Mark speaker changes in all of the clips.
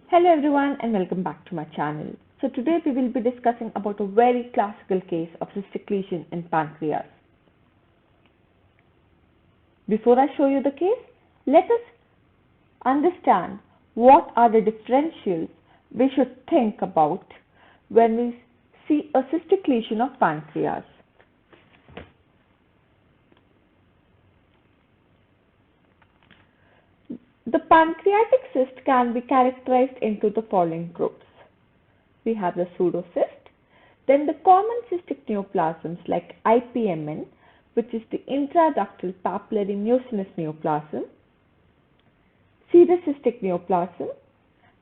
Speaker 1: Hello everyone and welcome back to my channel. So today we will be discussing about a very classical case of cystic lesion in pancreas. Before I show you the case, let us understand what are the differentials we should think about when we see a cystic lesion of pancreas. The pancreatic cyst can be characterized into the following groups. We have the pseudocyst, then the common cystic neoplasms like IPMN, which is the intraductal papillary mucinous neoplasm, serous cystic neoplasm,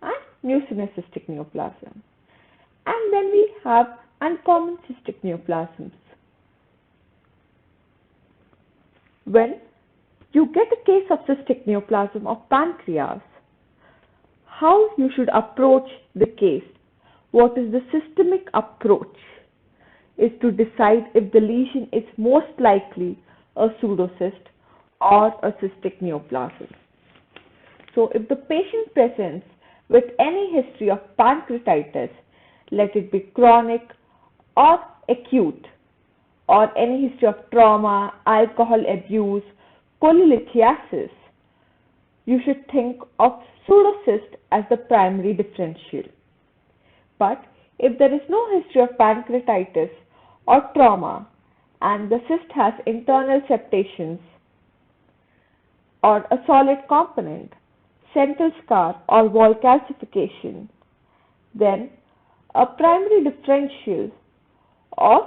Speaker 1: and mucinous cystic neoplasm. And then we have uncommon cystic neoplasms. When you get a case of cystic neoplasm of pancreas, how you should approach the case, what is the systemic approach, is to decide if the lesion is most likely a pseudocyst or a cystic neoplasm. So if the patient presents with any history of pancreatitis, let it be chronic or acute, or any history of trauma, alcohol abuse, cholelithiasis, you should think of pseudocyst as the primary differential. But if there is no history of pancreatitis or trauma and the cyst has internal septations or a solid component, central scar or wall calcification, then a primary differential of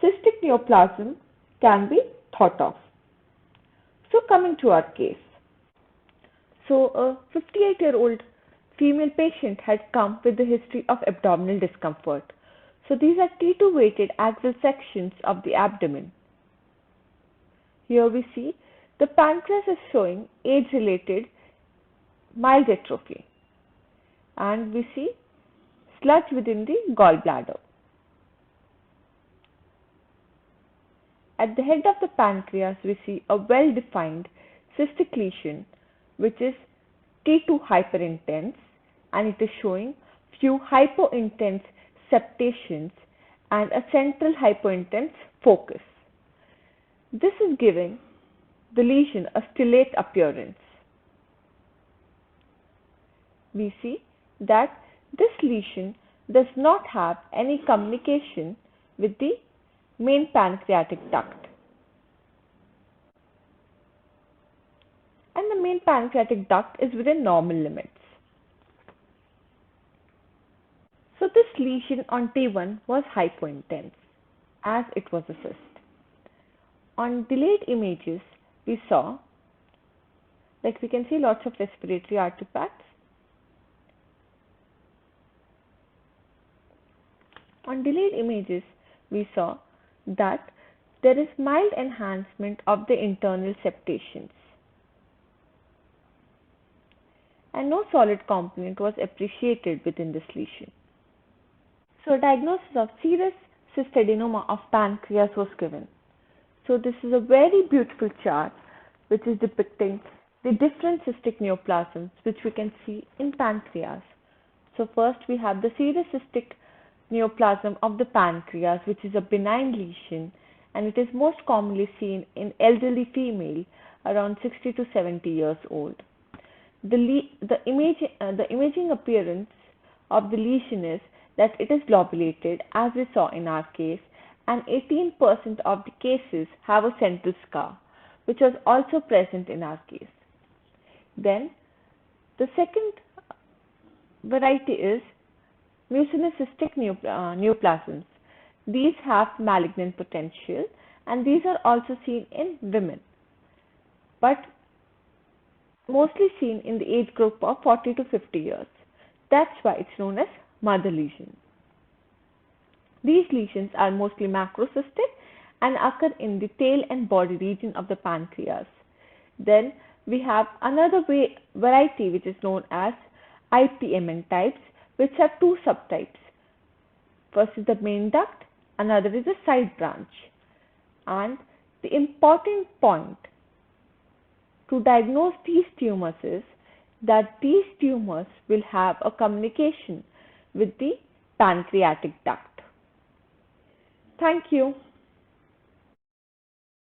Speaker 1: cystic neoplasm can be thought of. So coming to our case. So a 58-year-old female patient had come with a history of abdominal discomfort. So these are T2 weighted axial sections of the abdomen. Here we see the pancreas is showing age-related mild atrophy, and we see sludge within the gallbladder. At the head of the pancreas, we see a well-defined cystic lesion which is T2 hyperintense, and it is showing few hypointense septations and a central hypointense focus. This is giving the lesion a stellate appearance. We see that this lesion does not have any communication with the main pancreatic duct, and the main pancreatic duct is within normal limits. So this lesion on T1 was hypointense as it was a cyst. On delayed images we saw, like we can see lots of respiratory artifacts. On delayed images we saw that there is mild enhancement of the internal septations, and no solid component was appreciated within this lesion. So a diagnosis of serous cystadenoma of pancreas was given. So this is a very beautiful chart which is depicting the different cystic neoplasms which we can see in pancreas. So first we have the serous cystic neoplasm of the pancreas, which is a benign lesion, and it is most commonly seen in elderly female around 60 to 70 years old. The imaging appearance of the lesion is that it is lobulated, as we saw in our case, and 18% of the cases have a central scar, which was also present in our case. Then the second variety is mucinous cystic neoplasms. These have malignant potential, and these are also seen in women, but mostly seen in the age group of 40 to 50 years. That's why it's known as mother lesion. These lesions are mostly macrocystic and occur in the tail and body region of the pancreas. Then we have another variety which is known as IPMN types, which have two subtypes. First is the main duct, another is a side branch. And the important point to diagnose these tumors is that these tumors will have a communication with the pancreatic duct. Thank you.